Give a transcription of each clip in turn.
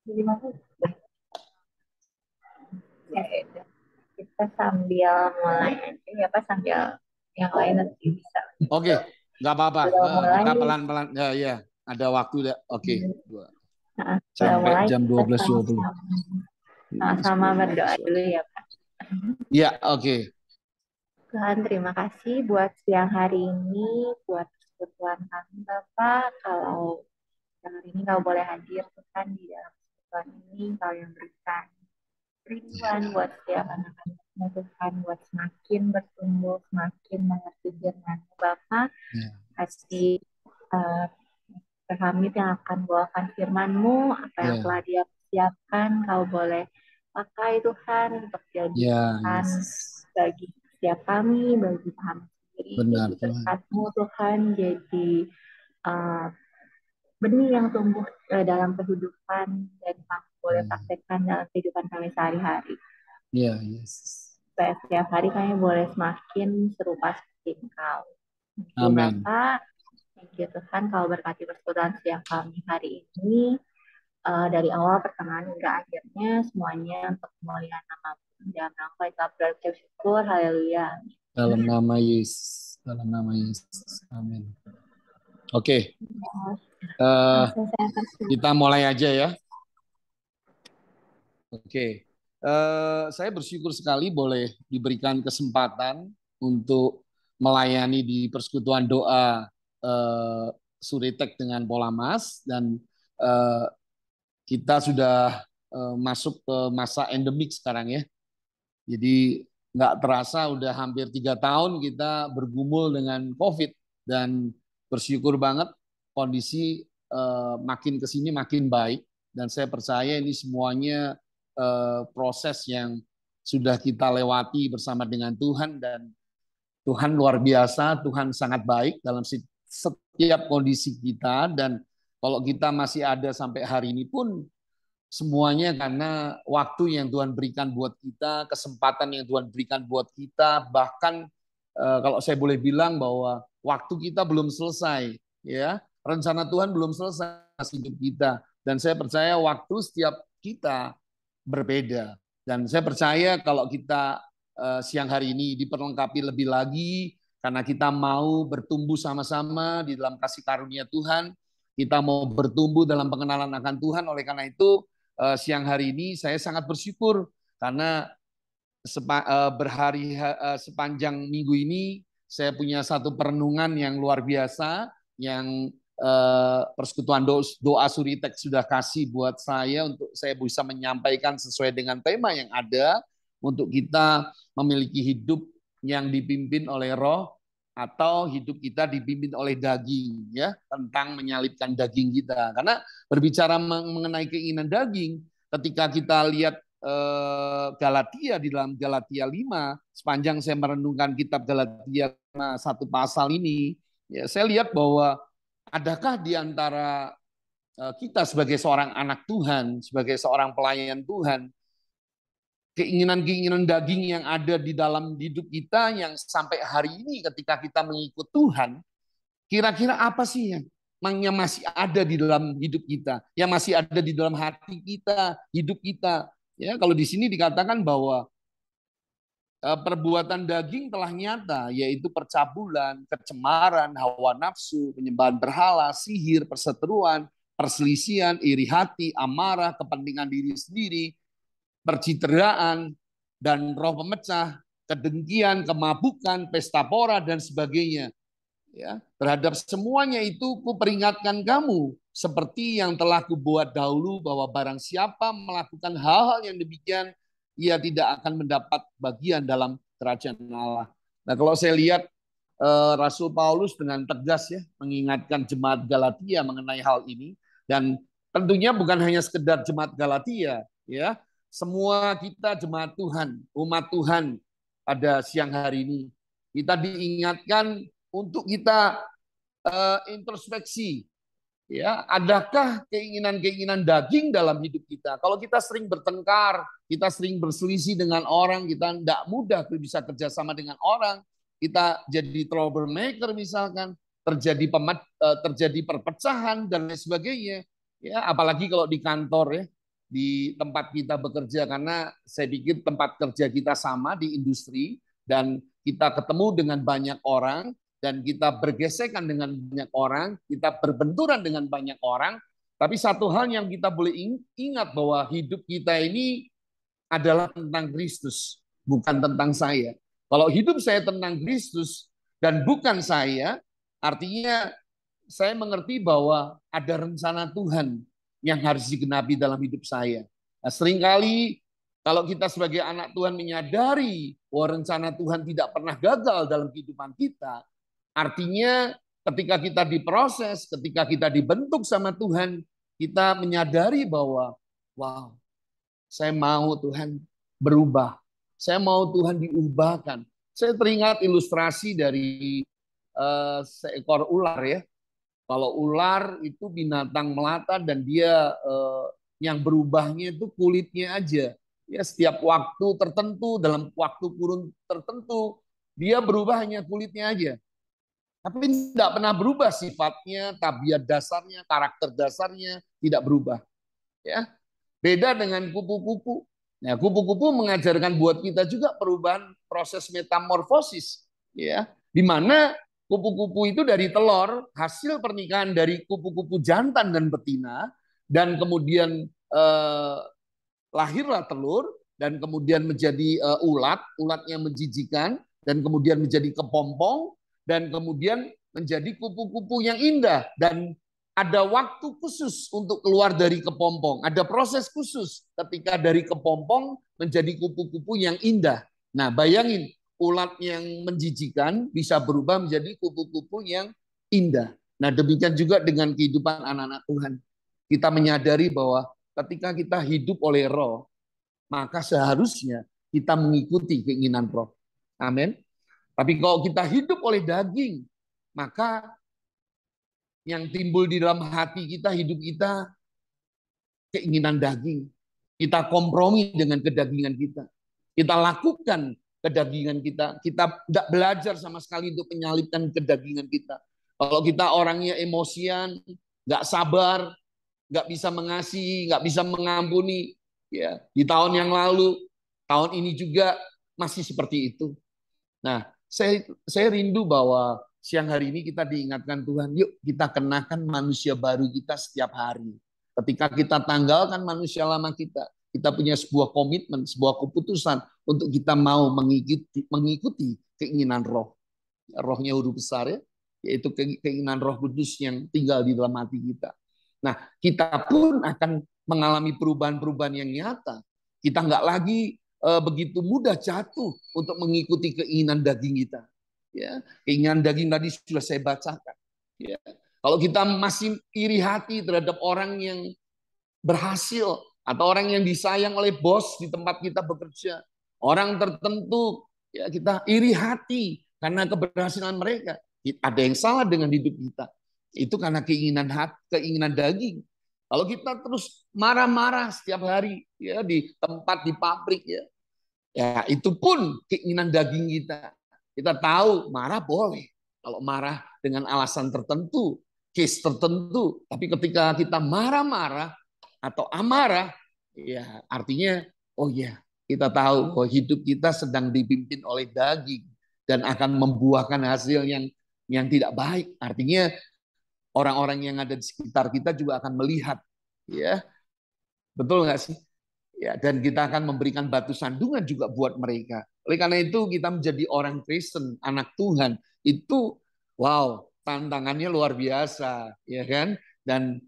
Gimana? Ya, udah. Kita sambil mulai aja ya Pak, sambil yang lain nanti bisa. Oke, nggak apa-apa. Belum mulai, Kita pelan-pelan. Ya, ya. Ada waktu ya. Oke. belum Sampai mulai jam kita 12.20. sama-sama berdoa dulu ya Pak. Ya, oke. Tuhan, terima kasih buat siang hari ini, buat persekutuan kami Bapak. Kalau siang hari ini kau boleh hadir Tuhan di dalam persekutuan ini, kau yang berikan rinduan buat setiap anak-anakmu Tuhan, buat semakin bertumbuh, semakin mengerti firman Bapak. Ya. Kasih uh, kami yang akan bawakan firman-Mu, apa yang Ya, telah Dia persiapkan, kau boleh pakai Tuhan untuk jadi ya, Tuhan Yesus. bagi setiap kami, bagi kami sendiri, Benar jadi Tuhan. berkat-Mu Tuhan, jadi uh, benih yang tumbuh dalam kehidupan dan kami boleh Ya, praktekkan dalam kehidupan kami sehari-hari. ya, Yesus. Supaya setiap hari kami boleh semakin serupa seperti Engkau. Thank you Amin. Bapak, thank you Tuhan, kau berkati persekutuan siang kami hari ini. Dari awal pertengahan hingga akhirnya semuanya untuk kemuliaan nama-Mu. Dan aku itu berucap syukur, haleluya. Dalam nama Yesus. Dalam nama Yesus. Amin. Oke, Langsung saya kasih. kita mulai aja ya. Oke, saya bersyukur sekali boleh diberikan kesempatan untuk melayani di persekutuan doa Suritek dengan Pola Mas dan eh, kita sudah masuk ke masa endemik sekarang ya. Jadi nggak terasa udah hampir 3 tahun kita bergumul dengan COVID dan bersyukur banget kondisi makin kesini makin baik dan saya percaya ini semuanya proses yang sudah kita lewati bersama dengan Tuhan dan Tuhan luar biasa, Tuhan sangat baik dalam setiap kondisi kita dan kalau kita masih ada sampai hari ini pun semuanya karena waktu yang Tuhan berikan buat kita, kesempatan yang Tuhan berikan buat kita, bahkan kalau saya boleh bilang bahwa waktu kita belum selesai, ya rencana Tuhan belum selesai hidup kita, dan saya percaya waktu setiap kita berbeda, dan saya percaya kalau kita siang hari ini diperlengkapi lebih lagi karena kita mau bertumbuh sama-sama di dalam kasih karunia Tuhan, kita mau bertumbuh dalam pengenalan akan Tuhan, oleh karena itu siang hari ini saya sangat bersyukur karena sepanjang minggu ini saya punya satu perenungan yang luar biasa yang persekutuan doa Suritek sudah kasih buat saya untuk saya bisa menyampaikan sesuai dengan tema yang ada untuk kita memiliki hidup yang dipimpin oleh Roh atau hidup kita dipimpin oleh daging ya tentang menyalibkan daging kita karena berbicara mengenai keinginan daging ketika kita lihat Galatia di dalam Galatia 5 sepanjang saya merenungkan kitab Galatia 5, satu pasal ini ya saya lihat bahwa adakah di antara kita sebagai seorang anak Tuhan sebagai seorang pelayan Tuhan keinginan-keinginan daging yang ada di dalam hidup kita yang sampai hari ini ketika kita mengikut Tuhan, kira-kira apa sih yang masih ada di dalam hidup kita, yang masih ada di dalam hati kita, hidup kita. Ya, kalau di sini dikatakan bahwa perbuatan daging telah nyata, yaitu percabulan, kecemaran, hawa nafsu, penyembahan berhala, sihir, perseteruan, perselisihan, iri hati, amarah, kepentingan diri sendiri, percitraan, dan roh pemecah, kedengkian, kemabukan, pesta pora, dan sebagainya. Ya, terhadap semuanya itu kuperingatkan kamu, seperti yang telah kubuat dahulu, bahwa barang siapa melakukan hal-hal yang demikian, ia tidak akan mendapat bagian dalam kerajaan Allah. Nah, kalau saya lihat Rasul Paulus dengan tegas ya mengingatkan jemaat Galatia mengenai hal ini dan tentunya bukan hanya sekedar jemaat Galatia ya, semua kita jemaat Tuhan, umat Tuhan pada siang hari ini kita diingatkan untuk kita introspeksi ya, adakah keinginan-keinginan daging dalam hidup kita? Kalau kita sering bertengkar, kita sering berselisih dengan orang, kita tidak mudah bisa kerjasama dengan orang, kita jadi troublemaker misalkan, terjadi perpecahan dan lain sebagainya. Ya, apalagi kalau di kantor ya. di tempat kita bekerja, karena saya pikir tempat kerja kita sama di industri dan kita ketemu dengan banyak orang dan kita bergesekan dengan banyak orang, kita berbenturan dengan banyak orang. Tapi satu hal yang kita boleh ingat bahwa hidup kita ini adalah tentang Kristus, bukan tentang saya. Kalau hidup saya tentang Kristus dan bukan saya, artinya saya mengerti bahwa ada rencana Tuhan yang harus digenapi dalam hidup saya. Nah, seringkali kalau kita sebagai anak Tuhan menyadari bahwa rencana Tuhan tidak pernah gagal dalam kehidupan kita, artinya ketika kita diproses, ketika kita dibentuk sama Tuhan, kita menyadari bahwa, wow, saya mau Tuhan berubah. Saya mau Tuhan diubahkan. Saya teringat ilustrasi dari seekor ular ya. Kalau ular itu binatang melata dan dia yang berubahnya itu kulitnya aja. Ya, setiap waktu tertentu, dalam waktu kurun tertentu, dia berubah hanya kulitnya aja. Tapi tidak pernah berubah sifatnya, tabiat dasarnya, karakter dasarnya tidak berubah. Ya, beda dengan kupu-kupu. Nah, kupu-kupu mengajarkan buat kita juga perubahan proses metamorfosis, ya, di mana kupu-kupu itu dari telur, hasil pernikahan dari kupu-kupu jantan dan betina, dan kemudian lahirlah telur, dan kemudian menjadi ulat, ulatnya menjijikan, dan kemudian menjadi kepompong, dan kemudian menjadi kupu-kupu yang indah, dan ada waktu khusus untuk keluar dari kepompong. Ada proses khusus ketika dari kepompong menjadi kupu-kupu yang indah. Nah, bayangin, ulat yang menjijikan bisa berubah menjadi kupu-kupu yang indah. Nah, demikian juga dengan kehidupan anak-anak Tuhan. Kita menyadari bahwa ketika kita hidup oleh Roh, maka seharusnya kita mengikuti keinginan Roh. Amin. Tapi kalau kita hidup oleh daging, maka yang timbul di dalam hati kita, hidup kita, keinginan daging. Kita kompromi dengan kedagingan kita. Kita lakukan kedagingan kita. Kita tidak belajar sama sekali untuk menyalipkan kedagingan kita. Kalau kita orangnya emosian, nggak sabar, nggak bisa mengasihi, nggak bisa mengampuni, ya di tahun yang lalu, tahun ini juga masih seperti itu. Nah, saya rindu bahwa siang hari ini kita diingatkan Tuhan, yuk kita kenakan manusia baru kita setiap hari. Ketika kita tanggalkan manusia lama kita punya sebuah komitmen, sebuah keputusan untuk kita mau mengikuti keinginan Roh. Rohnya huruf besar ya, yaitu keinginan Roh Kudus yang tinggal di dalam hati kita. Nah, kita pun akan mengalami perubahan-perubahan yang nyata. Kita nggak lagi begitu mudah jatuh untuk mengikuti keinginan daging kita. Ya, keinginan daging tadi sudah saya bacakan. Ya. Kalau kita masih iri hati terhadap orang yang berhasil atau orang yang disayang oleh bos di tempat kita bekerja, orang tertentu, ya kita iri hati karena keberhasilan mereka. Ada yang salah dengan hidup kita. Itu karena keinginan hati, keinginan daging. Kalau kita terus marah-marah setiap hari ya di tempat di pabrik ya, ya itu pun keinginan daging kita. Kita tahu marah boleh. Kalau marah dengan alasan tertentu, case tertentu, tapi ketika kita marah-marah atau amarah, ya artinya oh ya, kita tahu bahwa hidup kita sedang dipimpin oleh daging dan akan membuahkan hasil yang tidak baik. Artinya orang-orang yang ada di sekitar kita juga akan melihat, ya betul nggak sih? Ya, dan kita akan memberikan batu sandungan juga buat mereka. Oleh karena itu kita menjadi orang Kristen, anak Tuhan itu, wow, tantangannya luar biasa, ya kan? Dan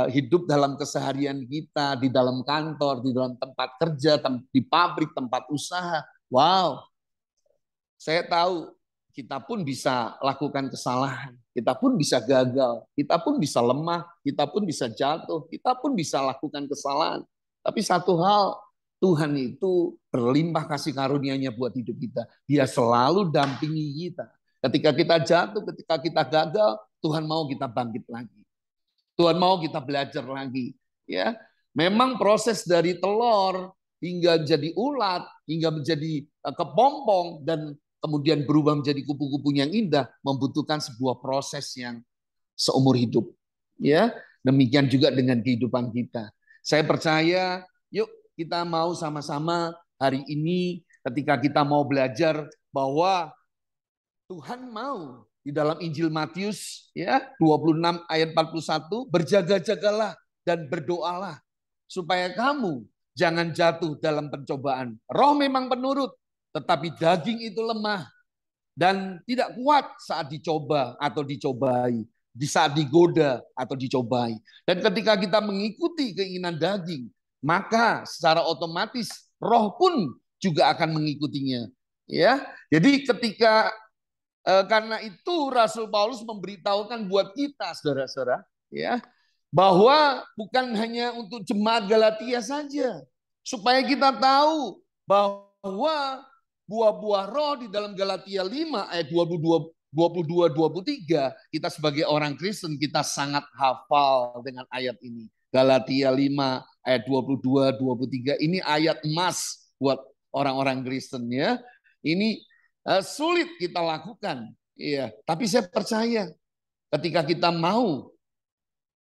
hidup dalam keseharian kita, di dalam kantor, di dalam tempat kerja, di pabrik, tempat usaha, wow, saya tahu kita pun bisa lakukan kesalahan, kita pun bisa gagal, kita pun bisa lemah, kita pun bisa jatuh, kita pun bisa lakukan kesalahan. Tapi satu hal, Tuhan itu berlimpah kasih karunia-Nya buat hidup kita. Dia selalu dampingi kita. Ketika kita jatuh, ketika kita gagal, Tuhan mau kita bangkit lagi. Tuhan mau kita belajar lagi. Ya, memang proses dari telur hingga jadi ulat, hingga menjadi kepompong, dan kemudian berubah menjadi kupu-kupu yang indah, membutuhkan sebuah proses yang seumur hidup. Ya, demikian juga dengan kehidupan kita. Saya percaya, yuk kita mau sama-sama hari ini ketika kita mau belajar bahwa Tuhan mau di dalam Injil Matius ya 26 ayat 41, berjaga-jagalah dan berdoalah supaya kamu jangan jatuh dalam pencobaan. Roh memang penurut, tetapi daging itu lemah dan tidak kuat saat dicoba atau dicobai, di saat digoda atau dicobai. Dan ketika kita mengikuti keinginan daging, maka secara otomatis roh pun juga akan mengikutinya. Ya, jadi ketika karena itu Rasul Paulus memberitahukan buat kita, saudara-saudara, ya, bahwa bukan hanya untuk jemaat Galatia saja, supaya kita tahu bahwa buah-buah roh di dalam Galatia 5 ayat 22-23, kita sebagai orang Kristen kita sangat hafal dengan ayat ini. Galatia 5 ayat 22-23 ini ayat emas buat orang-orang Kristen ya. Ini sulit kita lakukan, iya. Tapi saya percaya ketika kita mau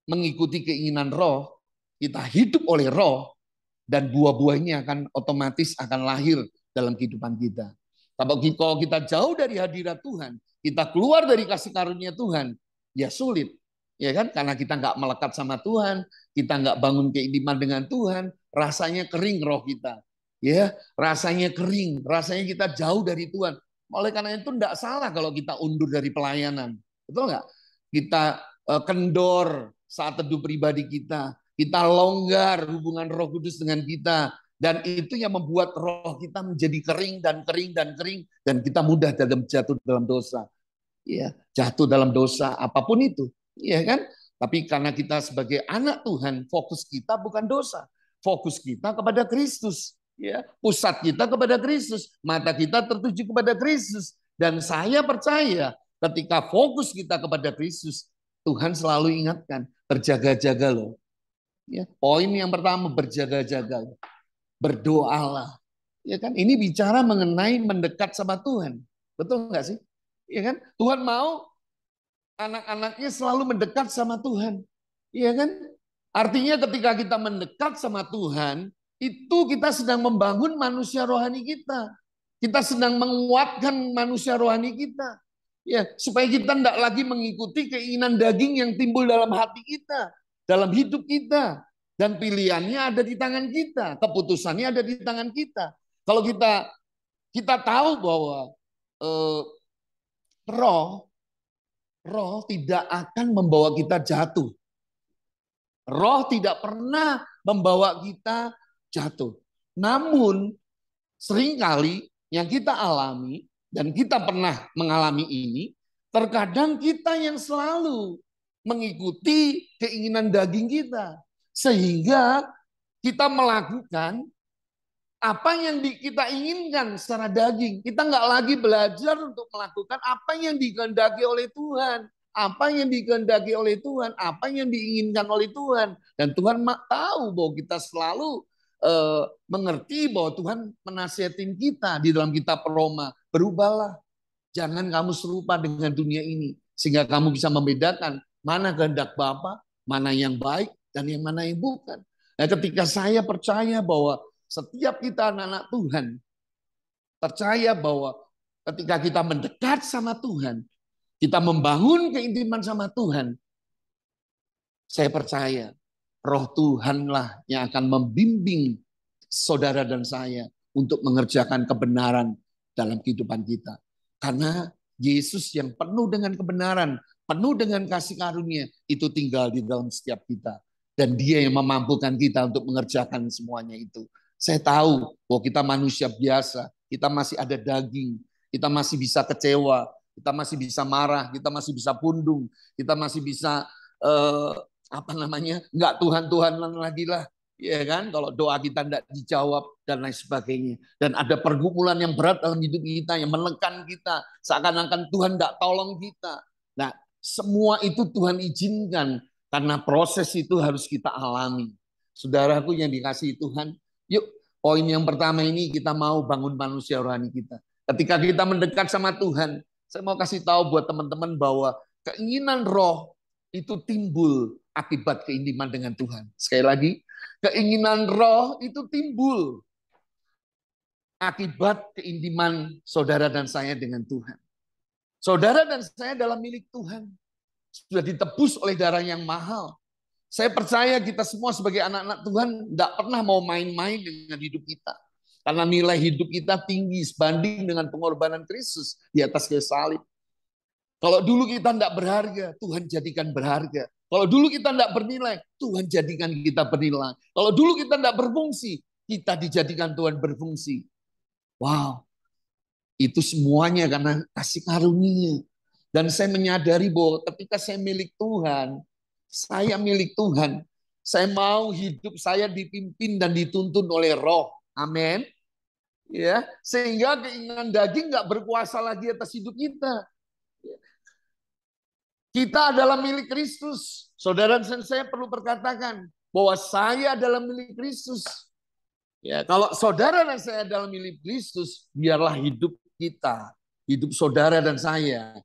mengikuti keinginan roh, kita hidup oleh roh, dan buah-buahnya akan otomatis akan lahir dalam kehidupan kita. Tapi kalau kita jauh dari hadirat Tuhan, kita keluar dari kasih karunia Tuhan, ya sulit, ya kan? Karena kita nggak melekat sama Tuhan, kita nggak bangun keimanan dengan Tuhan, rasanya kering roh kita, ya, rasanya kering, rasanya kita jauh dari Tuhan. Oleh karena itu tidak salah kalau kita undur dari pelayanan. Betul nggak? Kita kendor saat teduh pribadi kita. Kita longgar hubungan Roh Kudus dengan kita. Dan itu yang membuat roh kita menjadi kering dan kering dan kering. Dan kita mudah jatuh dalam dosa. Ya, jatuh dalam dosa apapun itu. Ya kan? Tapi karena kita sebagai anak Tuhan, fokus kita bukan dosa. Fokus kita kepada Kristus. Ya, pusat kita kepada Kristus, mata kita tertuju kepada Kristus, dan saya percaya ketika fokus kita kepada Kristus, Tuhan selalu ingatkan berjaga-jaga loh. Ya, poin yang pertama berjaga-jaga, berdoalah. Ya kan? Ini bicara mengenai mendekat sama Tuhan, betul nggak sih? Ya kan? Tuhan mau anak-anaknya selalu mendekat sama Tuhan. Ya kan? Artinya ketika kita mendekat sama Tuhan, itu kita sedang membangun manusia rohani kita. Kita sedang menguatkan manusia rohani kita. Ya, supaya kita tidak lagi mengikuti keinginan daging yang timbul dalam hati kita, dalam hidup kita. Dan pilihannya ada di tangan kita, keputusannya ada di tangan kita. Kalau kita tahu bahwa eh, roh tidak akan membawa kita jatuh. Roh tidak pernah membawa kita jatuh. Namun seringkali yang kita alami dan kita pernah mengalami ini, terkadang kita yang selalu mengikuti keinginan daging kita. Sehingga kita melakukan apa yang kita inginkan secara daging. Kita nggak lagi belajar untuk melakukan apa yang dikehendaki oleh Tuhan. Apa yang dikehendaki oleh Tuhan, apa yang diinginkan oleh Tuhan. Dan Tuhan tahu bahwa kita selalu mengerti bahwa Tuhan menasihatin kita di dalam kitab Roma. Berubahlah, jangan kamu serupa dengan dunia ini. Sehingga kamu bisa membedakan mana kehendak Bapa, mana yang baik, dan yang mana yang bukan. Nah, ketika saya percaya bahwa setiap kita anak-anak Tuhan, percaya bahwa ketika kita mendekat sama Tuhan, kita membangun keintiman sama Tuhan, saya percaya roh Tuhanlah yang akan membimbing saudara dan saya untuk mengerjakan kebenaran dalam kehidupan kita. Karena Yesus yang penuh dengan kebenaran, penuh dengan kasih karunia, itu tinggal di dalam setiap kita. Dan dia yang memampukan kita untuk mengerjakan semuanya itu. Saya tahu bahwa kita manusia biasa, kita masih ada daging, kita masih bisa kecewa, kita masih bisa marah, kita masih bisa pundung, kita masih bisa nggak Tuhan-Tuhanan lagi lah, ya kan? Kalau doa kita tidak dijawab dan lain sebagainya, dan ada pergumulan yang berat dalam hidup kita yang menekan kita, seakan-akan Tuhan tidak tolong kita. Nah, semua itu Tuhan izinkan karena proses itu harus kita alami. Saudaraku yang dikasihi Tuhan, yuk poin yang pertama ini kita mau bangun manusia rohani kita. Ketika kita mendekat sama Tuhan, saya mau kasih tahu buat teman-teman bahwa keinginan roh itu timbul akibat keintiman dengan Tuhan. Sekali lagi, Keinginan roh itu timbul akibat keintiman saudara dan saya dengan Tuhan. Saudara dan saya adalah milik Tuhan. Sudah ditebus oleh darah yang mahal. Saya percaya kita semua sebagai anak-anak Tuhan tidak pernah mau main-main dengan hidup kita. Karena nilai hidup kita tinggi sebanding dengan pengorbanan Kristus di atas kayu salib. Kalau dulu kita tidak berharga, Tuhan jadikan berharga. Kalau dulu kita tidak bernilai, Tuhan jadikan kita bernilai. Kalau dulu kita tidak berfungsi, kita dijadikan Tuhan berfungsi. Wow, itu semuanya karena kasih karunia. Dan saya menyadari bahwa ketika saya milik Tuhan, saya milik Tuhan. Saya mau hidup saya dipimpin dan dituntun oleh Roh. Amin. Ya, sehingga keinginan daging nggak berkuasa lagi atas hidup kita. Kita adalah milik Kristus. Saudara dan saya perlu perkatakan bahwa saya adalah milik Kristus. Ya, kalau saudara dan saya adalah milik Kristus, biarlah hidup kita, hidup saudara dan saya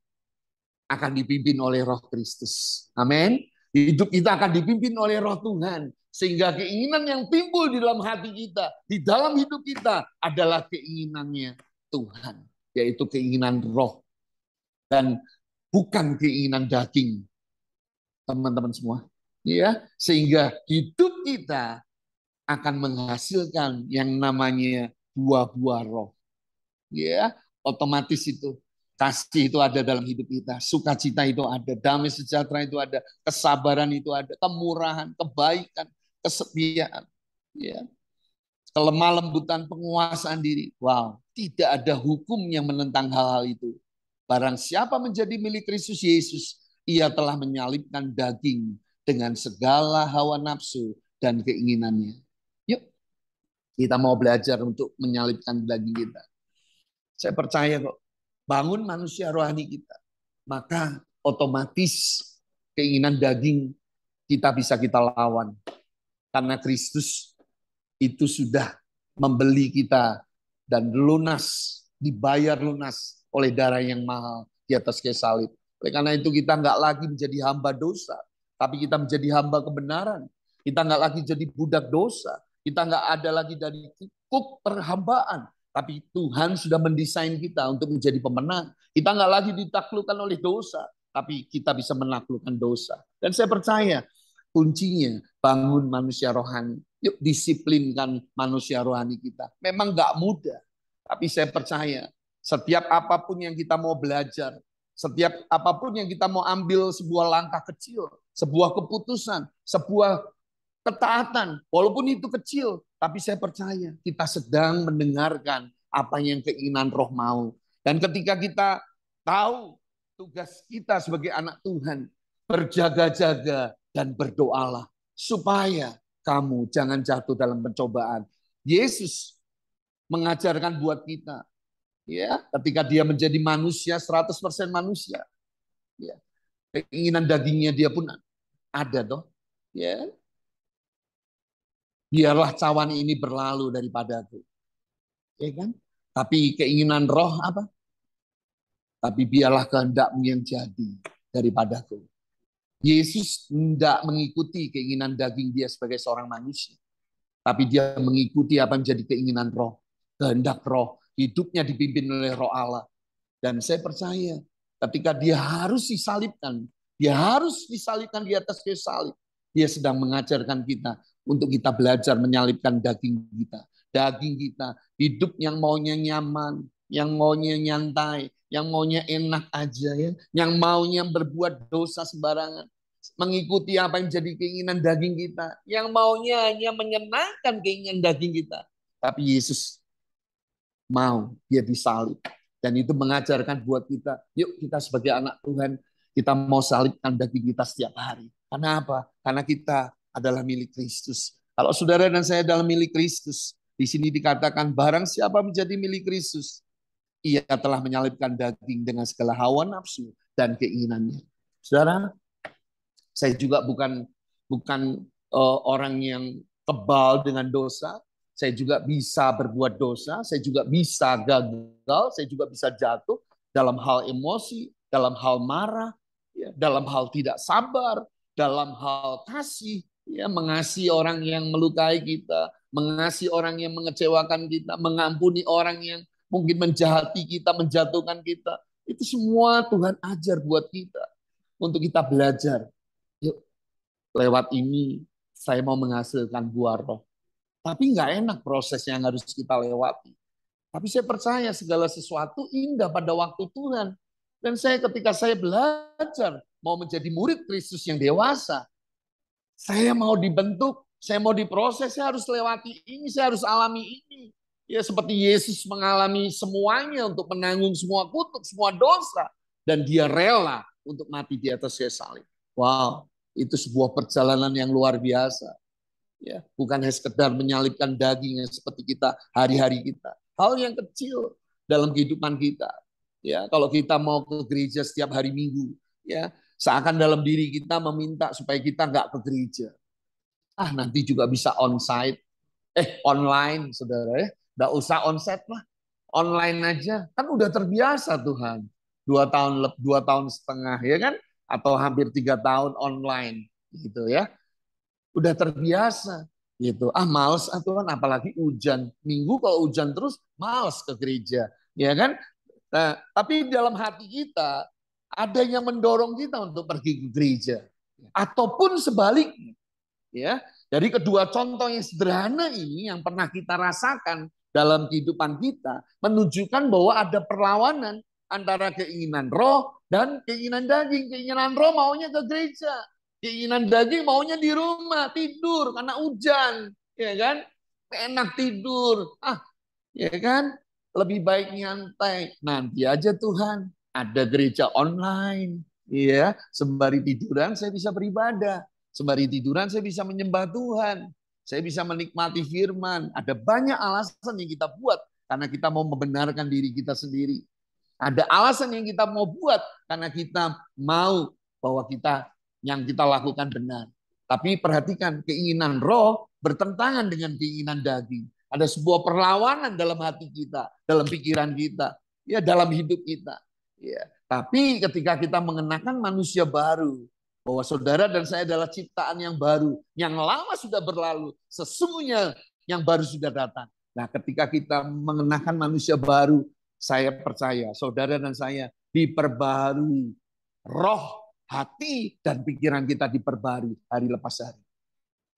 akan dipimpin oleh Roh Kristus. Amin. Hidup kita akan dipimpin oleh Roh Tuhan. Sehingga keinginan yang timbul di dalam hati kita, di dalam hidup kita adalah keinginannya Tuhan. Yaitu keinginan roh. Dan bukan keinginan daging. Teman-teman semua. Ya, sehingga hidup kita akan menghasilkan yang namanya buah-buah roh. Ya, otomatis itu. Kasih itu ada dalam hidup kita, sukacita itu ada, damai sejahtera itu ada, kesabaran itu ada, kemurahan, kebaikan, kesetiaan, ya, kelemah lembutan, penguasaan diri. Wow, tidak ada hukum yang menentang hal-hal itu. Barang siapa menjadi milik Kristus Yesus, ia telah menyalibkan daging dengan segala hawa nafsu dan keinginannya. Yuk, kita mau belajar untuk menyalibkan daging kita. Saya percaya kok. Bangun manusia rohani kita, maka otomatis keinginan daging kita bisa kita lawan. Karena Kristus itu sudah membeli kita dan lunas, dibayar lunas oleh darah yang mahal di atas kayu salib. Oleh karena itu kita nggak lagi menjadi hamba dosa, tapi kita menjadi hamba kebenaran. Kita nggak lagi jadi budak dosa. Kita nggak ada lagi dari kukuk perhambaan. Tapi Tuhan sudah mendesain kita untuk menjadi pemenang. Kita nggak lagi ditaklukkan oleh dosa, tapi kita bisa menaklukkan dosa. Dan saya percaya kuncinya bangun manusia rohani. Yuk disiplinkan manusia rohani kita. Memang nggak mudah, tapi saya percaya setiap apapun yang kita mau belajar, setiap apapun yang kita mau ambil sebuah langkah kecil, sebuah keputusan, sebuah ketaatan, walaupun itu kecil, tapi saya percaya kita sedang mendengarkan apa yang keinginan roh mau. Dan ketika kita tahu tugas kita sebagai anak Tuhan, berjaga-jaga dan berdoalah supaya kamu jangan jatuh dalam pencobaan. Yesus mengajarkan buat kita, ya, ketika dia menjadi manusia, 100% manusia, ya, keinginan dagingnya dia pun ada toh, ya. Biarlah cawan ini berlalu daripadaku. Ya kan? Tapi keinginan roh apa? Tapi biarlah kehendakmu yang jadi daripadaku. Yesus tidak mengikuti keinginan daging dia sebagai seorang manusia. Tapi dia mengikuti apa yang menjadi keinginan roh. Kehendak roh. Hidupnya dipimpin oleh roh Allah. Dan saya percaya ketika dia harus disalibkan. Dia harus disalibkan di atas kayu salib. Dia sedang mengajarkan kita untuk kita belajar menyalibkan daging kita. Daging kita, hidup yang maunya nyaman, yang maunya nyantai, yang maunya enak aja, ya, yang maunya berbuat dosa sembarangan, mengikuti apa yang jadi keinginan daging kita, yang maunya hanya menyenangkan keinginan daging kita. Tapi Yesus mau dia disalib. Dan itu mengajarkan buat kita, yuk kita sebagai anak Tuhan, kita mau salibkan daging kita setiap hari. Karena apa? Karena kita adalah milik Kristus. Kalau saudara dan saya adalah milik Kristus, di sini dikatakan barang siapa menjadi milik Kristus, ia telah menyalibkan daging dengan segala hawa nafsu dan keinginannya. Saudara, saya juga bukan orang yang kebal dengan dosa. Saya juga bisa berbuat dosa, saya juga bisa gagal, saya juga bisa jatuh dalam hal emosi, dalam hal marah, ya, dalam hal tidak sabar, dalam hal kasih, Ya, mengasihi orang yang melukai kita, mengasihi orang yang mengecewakan kita, mengampuni orang yang mungkin menjahati kita, menjatuhkan kita. Itu semua Tuhan ajar buat kita untuk kita belajar. Yuk, lewat ini saya mau menghasilkan buah roh. Tapi nggak enak proses yang harus kita lewati. Tapi saya percaya segala sesuatu indah pada waktu Tuhan. Dan saya ketika saya belajar mau menjadi murid Kristus yang dewasa, saya mau dibentuk, saya mau diproses, saya harus lewati ini, saya harus alami ini. Ya seperti Yesus mengalami semuanya untuk menanggung semua kutuk, semua dosa. Dan dia rela untuk mati di atas kayu salib. Wow, itu sebuah perjalanan yang luar biasa. Ya, bukan hanya sekedar menyalibkan daging yang seperti kita hari-hari kita. Hal yang kecil dalam kehidupan kita. Ya, kalau kita mau ke gereja setiap hari Minggu, ya, seakan dalam diri kita meminta supaya kita nggak ke gereja. Ah, nanti juga bisa onsite, online, saudara ya. Nggak usah onsite lah, online aja. Kan udah terbiasa Tuhan. 2 tahun, 2 tahun setengah, ya kan? Atau hampir 3 tahun online, gitu ya. Udah terbiasa gitu. Ah males aturan apalagi hujan. Minggu kalau hujan terus males ke gereja, ya kan? Nah, tapi dalam hati kita ada yang mendorong kita untuk pergi ke gereja. Ataupun sebaliknya, ya. Dari kedua contoh yang sederhana ini yang pernah kita rasakan dalam kehidupan kita menunjukkan bahwa ada perlawanan antara keinginan roh dan keinginan daging. Keinginan roh maunya ke gereja, keinginan daging maunya di rumah tidur karena hujan, ya kan? Enak tidur, ya kan? Lebih baik nyantai. Nanti aja Tuhan, ada gereja online, ya. Sembari tiduran saya bisa beribadah, sembari tiduran saya bisa menyembah Tuhan, saya bisa menikmati firman. Ada banyak alasan yang kita buat karena kita mau membenarkan diri kita sendiri. Ada alasan yang kita mau buat karena kita mau bahwa yang kita lakukan benar. Tapi perhatikan, keinginan roh bertentangan dengan keinginan daging. Ada sebuah perlawanan dalam hati kita, dalam pikiran kita, ya dalam hidup kita. Ya. Tapi ketika kita mengenakan manusia baru, bahwa saudara dan saya adalah ciptaan yang baru, yang lama sudah berlalu, sesungguhnya yang baru sudah datang. Nah, ketika kita mengenakan manusia baru, saya percaya saudara dan saya diperbarui roh, hati, dan pikiran kita diperbarui hari lepas hari.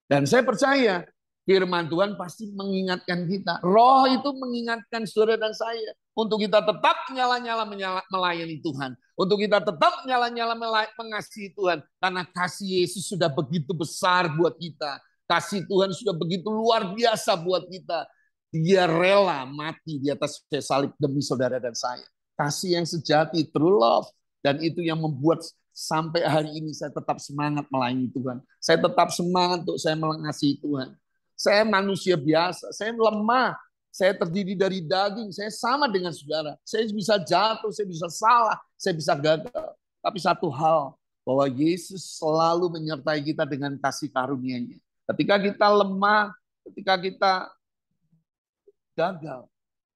Dan saya percaya firman Tuhan pasti mengingatkan kita. Roh itu mengingatkan saudara dan saya untuk kita tetap nyala-nyala melayani Tuhan. Untuk kita tetap nyala-nyala mengasihi Tuhan. Karena kasih Yesus sudah begitu besar buat kita. Kasih Tuhan sudah begitu luar biasa buat kita. Dia rela mati di atas salib demi saudara dan saya. Kasih yang sejati, true love. Dan itu yang membuat sampai hari ini saya tetap semangat melayani Tuhan. Saya tetap semangat untuk saya mengasihi Tuhan. Saya manusia biasa, saya lemah. Saya terdiri dari daging, saya sama dengan saudara. Saya bisa jatuh, saya bisa salah, saya bisa gagal. Tapi satu hal, bahwa Yesus selalu menyertai kita dengan kasih karunia-Nya. Ketika kita lemah, ketika kita gagal,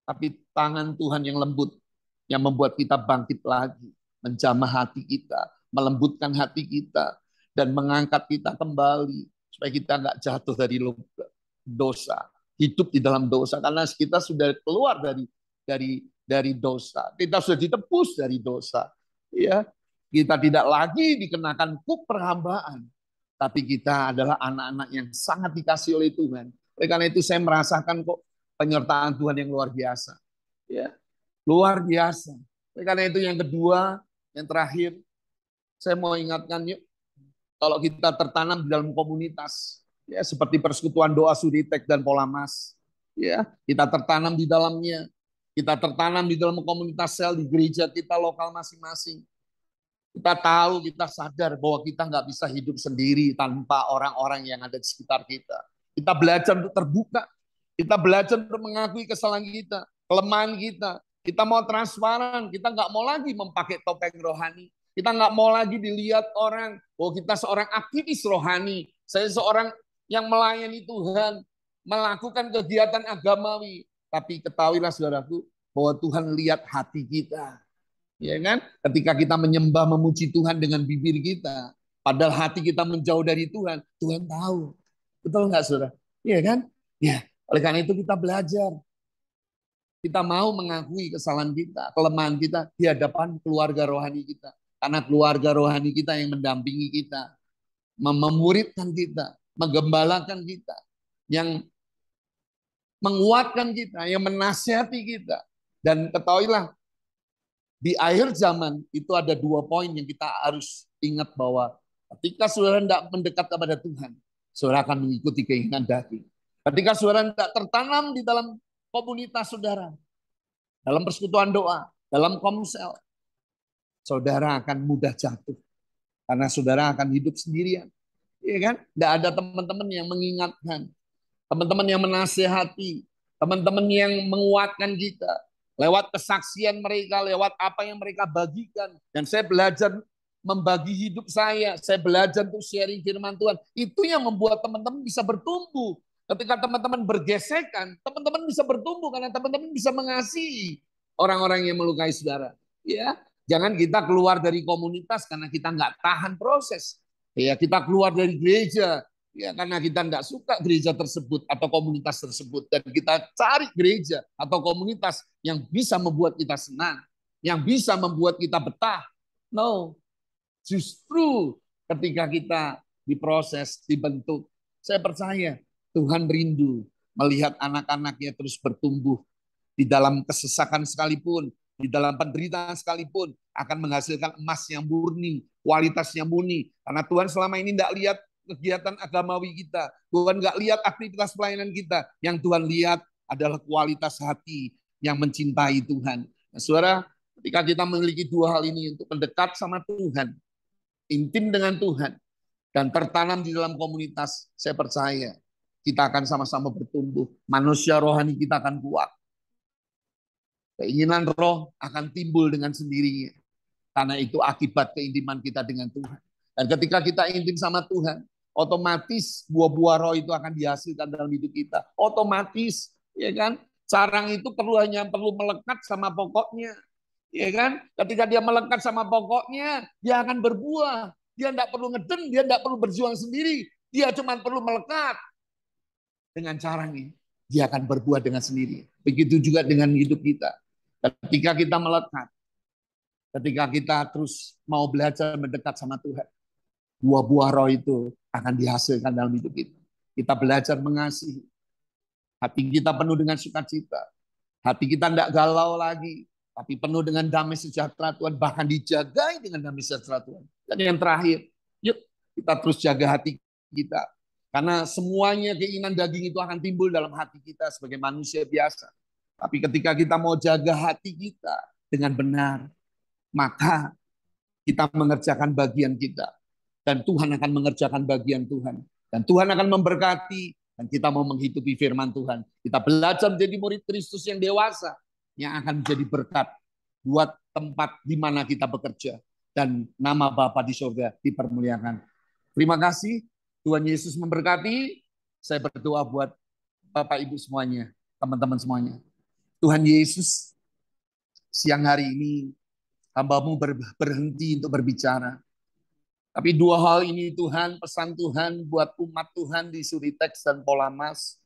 tapi tangan Tuhan yang lembut yang membuat kita bangkit lagi, menjamah hati kita, melembutkan hati kita, dan mengangkat kita kembali supaya kita nggak jatuh dari dosa, hidup di dalam dosa karena kita sudah keluar dari dosa, kita sudah ditebus dari dosa, ya. Kita tidak lagi dikenakan kuk perhambaan, tapi kita adalah anak-anak yang sangat dikasih oleh Tuhan. Oleh karena itu saya merasakan kok penyertaan Tuhan yang luar biasa. Ya, luar biasa. Oleh karena itu yang kedua, yang terakhir, saya mau ingatkan yuk, kalau kita tertanam di dalam komunitas, ya seperti persekutuan doa Suritek dan Polamas, ya kita tertanam di dalamnya, kita tertanam di dalam komunitas sel di gereja kita lokal masing-masing. Kita tahu, kita sadar bahwa kita nggak bisa hidup sendiri tanpa orang-orang yang ada di sekitar kita. Kita belajar untuk terbuka. Kita belajar untuk mengakui kesalahan kita, kelemahan kita. Kita mau transparan. Kita nggak mau lagi memakai topeng rohani. Kita nggak mau lagi dilihat orang bahwa kita seorang aktivis rohani. Saya seorang yang melayani Tuhan, melakukan kegiatan agamawi. Tapi ketahuilah saudaraku, bahwa Tuhan lihat hati kita. Ya kan? Ketika kita menyembah memuji Tuhan dengan bibir kita, Padahal hati kita menjauh dari Tuhan, Tuhan tahu. Betul nggak, saudara? Iya kan? Ya, oleh karena itu kita belajar. Kita mau mengakui kesalahan kita, kelemahan kita di hadapan keluarga rohani kita. Karena keluarga rohani kita yang mendampingi kita, memuridkan kita, menggembalakan kita, yang menguatkan kita, yang menasihati kita. Dan ketahuilah, di akhir zaman itu ada 2 poin yang kita harus ingat bahwa ketika saudara tidak mendekat kepada Tuhan, saudara akan mengikuti keinginan daging. Ketika saudara tidak tertanam di dalam komunitas saudara, dalam persekutuan doa, dalam komsel, saudara akan mudah jatuh. Karena saudara akan hidup sendirian. Iya kan? Tidak ada teman-teman yang mengingatkan, teman-teman yang menasehati, teman-teman yang menguatkan kita. Lewat kesaksian mereka, lewat apa yang mereka bagikan. Dan saya belajar membagi hidup saya belajar untuk sharing firman Tuhan. Itu yang membuat teman-teman bisa bertumbuh. Ketika teman-teman bergesekan, teman-teman bisa bertumbuh karena teman-teman bisa mengasihi orang-orang yang melukai saudara. Ya, jangan kita keluar dari komunitas karena kita nggak tahan proses. Ya, kita keluar dari gereja ya karena kita nggak suka gereja tersebut atau komunitas tersebut, dan kita cari gereja atau komunitas yang bisa membuat kita senang, yang bisa membuat kita betah. No, justru ketika kita diproses, dibentuk, saya percaya Tuhan rindu melihat anak-anaknya terus bertumbuh di dalam kesesakan sekalipun, di dalam penderitaan sekalipun, akan menghasilkan emas yang murni, kualitasnya murni. Karena Tuhan selama ini tidak lihat kegiatan agamawi kita, Tuhan nggak lihat aktivitas pelayanan kita. Yang Tuhan lihat adalah kualitas hati yang mencintai Tuhan. Nah, saudara, ketika kita memiliki 2 hal ini untuk mendekat sama Tuhan, intim dengan Tuhan, dan tertanam di dalam komunitas, saya percaya kita akan sama-sama bertumbuh. Manusia rohani kita akan kuat. Keinginan roh akan timbul dengan sendirinya. Karena itu akibat keintiman kita dengan Tuhan. Dan ketika kita intim sama Tuhan, otomatis buah-buah roh itu akan dihasilkan dalam hidup kita. Otomatis, ya kan? Sarang itu hanya perlu melekat sama pokoknya. Ya kan? Ketika dia melekat sama pokoknya, dia akan berbuah. Dia tidak perlu ngeden, dia tidak perlu berjuang sendiri. Dia cuma perlu melekat. Dengan caranya, dia akan berbuah dengan sendiri. Begitu juga dengan hidup kita. Ketika kita melekat, ketika kita terus mau belajar mendekat sama Tuhan, buah-buah roh itu akan dihasilkan dalam hidup kita. Kita belajar mengasihi. Hati kita penuh dengan sukacita. Hati kita tidak galau lagi, tapi penuh dengan damai sejahtera Tuhan, bahkan dijagai dengan damai sejahtera Tuhan. Dan yang terakhir, yuk kita terus jaga hati kita. Karena semuanya keinginan daging itu akan timbul dalam hati kita sebagai manusia biasa. Tapi ketika kita mau jaga hati kita dengan benar, maka kita mengerjakan bagian kita. Dan Tuhan akan mengerjakan bagian Tuhan. Dan Tuhan akan memberkati, dan kita mau menghidupi firman Tuhan. Kita belajar menjadi murid Kristus yang dewasa, yang akan menjadi berkat buat tempat di mana kita bekerja. Dan nama Bapa di surga dipermuliakan. Terima kasih. Tuhan Yesus memberkati. Saya berdoa buat Bapak Ibu semuanya, teman-teman semuanya. Tuhan Yesus, siang hari ini hamba-Mu berhenti untuk berbicara. Tapi 2 hal ini Tuhan, pesan Tuhan buat umat Tuhan di Suritex dan Polamas.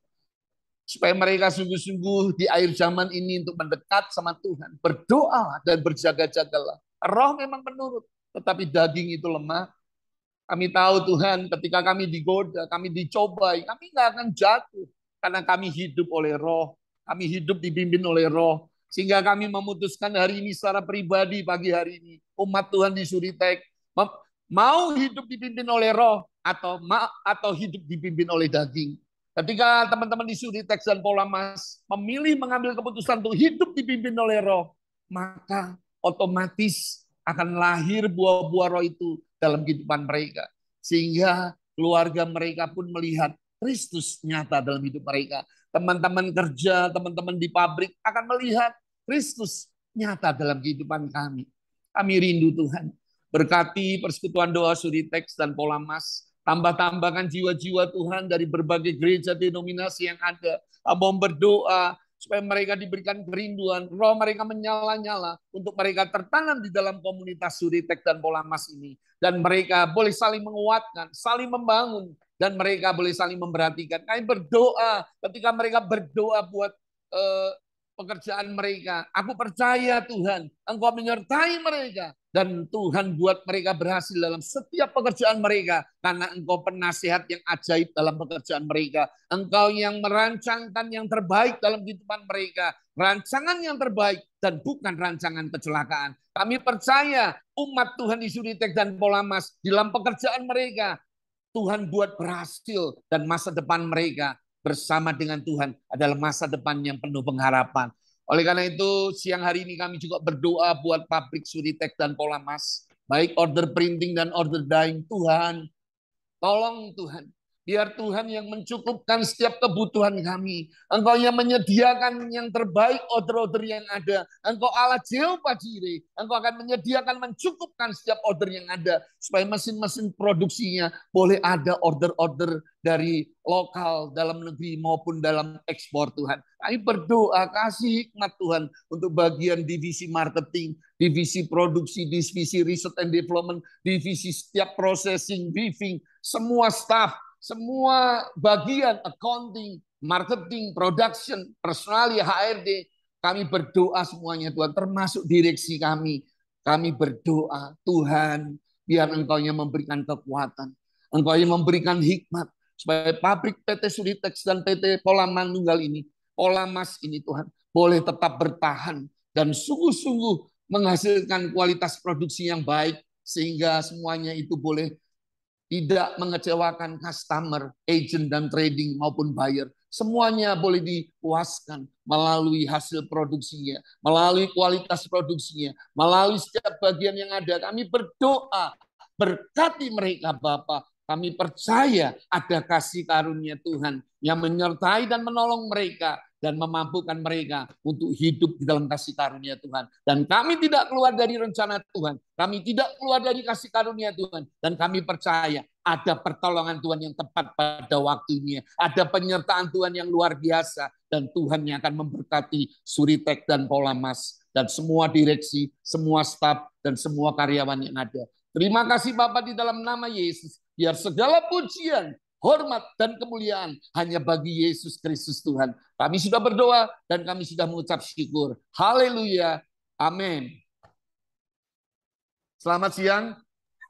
Supaya mereka sungguh-sungguh di akhir zaman ini untuk mendekat sama Tuhan. Berdoa dan berjaga-jagalah. Roh memang menurut, tetapi daging itu lemah. Kami tahu Tuhan, ketika kami digoda, kami dicobai, kami nggak akan jatuh. Karena kami hidup oleh roh. Kami hidup dipimpin oleh roh. Sehingga kami memutuskan hari ini secara pribadi pagi hari ini. Umat Tuhan di Suritek. Mau hidup dipimpin oleh roh atau hidup dipimpin oleh daging. Ketika teman-teman di Suritek dan Polamas memilih mengambil keputusan untuk hidup dipimpin oleh roh, maka otomatis akan lahir buah-buah roh itu dalam kehidupan mereka. Sehingga keluarga mereka pun melihat Kristus nyata dalam hidup mereka. Teman-teman kerja, teman-teman di pabrik akan melihat Kristus nyata dalam kehidupan kami. Kami rindu Tuhan. Berkati persekutuan doa Suritex dan Polamas. Tambah-tambahkan jiwa-jiwa Tuhan dari berbagai gereja denominasi yang ada. Mau berdoa supaya mereka diberikan kerinduan, roh mereka menyala-nyala untuk mereka tertanam di dalam komunitas Suritek dan Polamas ini. Dan mereka boleh saling menguatkan, saling membangun, dan mereka boleh saling memperhatikan. Kami berdoa ketika mereka berdoa buat eh, pekerjaan mereka. Aku percaya Tuhan, Engkau menyertai mereka. Dan Tuhan buat mereka berhasil dalam setiap pekerjaan mereka. Karena Engkau penasihat yang ajaib dalam pekerjaan mereka. Engkau yang merancangkan yang terbaik dalam kehidupan mereka. Rancangan yang terbaik dan bukan rancangan kecelakaan. Kami percaya umat Tuhan di Suritek dan Polamas dalam pekerjaan mereka. Tuhan buat berhasil dan masa depan mereka bersama dengan Tuhan adalah masa depan yang penuh pengharapan. Oleh karena itu, siang hari ini kami juga berdoa buat pabrik Suritek dan Polamas. Baik order printing dan order dyeing. Tuhan, tolong Tuhan. Biar Tuhan yang mencukupkan setiap kebutuhan kami. Engkau yang menyediakan yang terbaik order-order yang ada. Engkau Allah Jehovah Jireh. Engkau akan menyediakan, mencukupkan setiap order yang ada. Supaya mesin-mesin produksinya boleh ada order-order dari lokal, dalam negeri maupun dalam ekspor Tuhan. Kami berdoa kasih hikmat Tuhan untuk bagian divisi marketing, divisi produksi, divisi research and development, divisi setiap processing, briefing, semua staff, semua bagian accounting, marketing, production, personalia, HRD, kami berdoa semuanya Tuhan, termasuk direksi kami. Kami berdoa, Tuhan, biar Engkau yang memberikan kekuatan, Engkau yang memberikan hikmat, supaya pabrik PT Suritex dan PT Polamandunggal ini, Polamas ini Tuhan, boleh tetap bertahan dan sungguh-sungguh menghasilkan kualitas produksi yang baik, sehingga semuanya itu boleh tidak mengecewakan customer, agent dan trading maupun buyer. Semuanya boleh dipuaskan melalui hasil produksinya, melalui kualitas produksinya, melalui setiap bagian yang ada. Kami berdoa, berkati mereka Bapa. Kami percaya ada kasih karunia Tuhan yang menyertai dan menolong mereka dan memampukan mereka untuk hidup di dalam kasih karunia Tuhan. Dan kami tidak keluar dari rencana Tuhan. Kami tidak keluar dari kasih karunia Tuhan. Dan kami percaya ada pertolongan Tuhan yang tepat pada waktunya. Ada penyertaan Tuhan yang luar biasa. Dan Tuhan yang akan memberkati Suritek dan Polamas. Dan semua direksi, semua staf, dan semua karyawan yang ada. Terima kasih Bapak di dalam nama Yesus. Biar segala pujian, hormat dan kemuliaan hanya bagi Yesus Kristus Tuhan. Kami sudah berdoa dan kami sudah mengucap syukur. Haleluya. Amin. Selamat siang.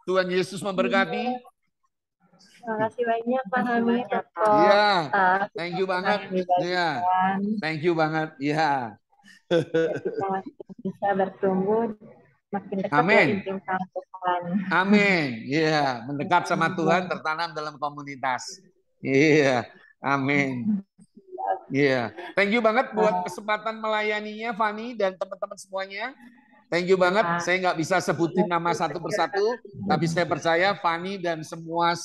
Tuhan Yesus memberkati. Terima kasih banyak Pak Hamid. Iya. Thank you banget. Iya. Thank you banget. Iya. Kita bisa bertumbuh makin dekat Amin. ya intim sama Tuhan. Amin. Iya, mendekat sama Tuhan, tertanam dalam komunitas. Iya. Amin. Iya. Thank you banget buat kesempatan melayaninya Fani dan teman-teman semuanya. Thank you banget. Saya nggak bisa sebutin nama satu persatu, tapi saya percaya Fani dan semua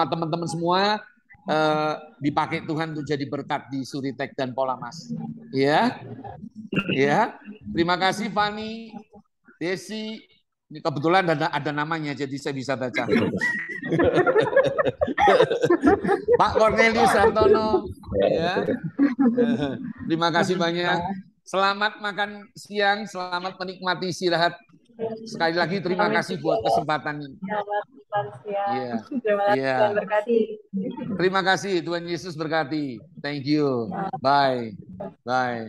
teman-teman semua dipakai Tuhan untuk jadi berkat di Suritek dan Polamas. Iya. Ya. Terima kasih Fani, Desi. Ini kebetulan ada namanya, jadi saya bisa baca. Pak Cornelius Hartono. Ya. Terima kasih banyak. Selamat makan siang, selamat menikmati istirahat. Sekali lagi terima kasih buat kesempatan ini. Selamat makan siang. Iya. Terima kasih Iya. Tuhan berkati. Terima kasih Tuhan Yesus berkati. Thank you. Bye. Bye.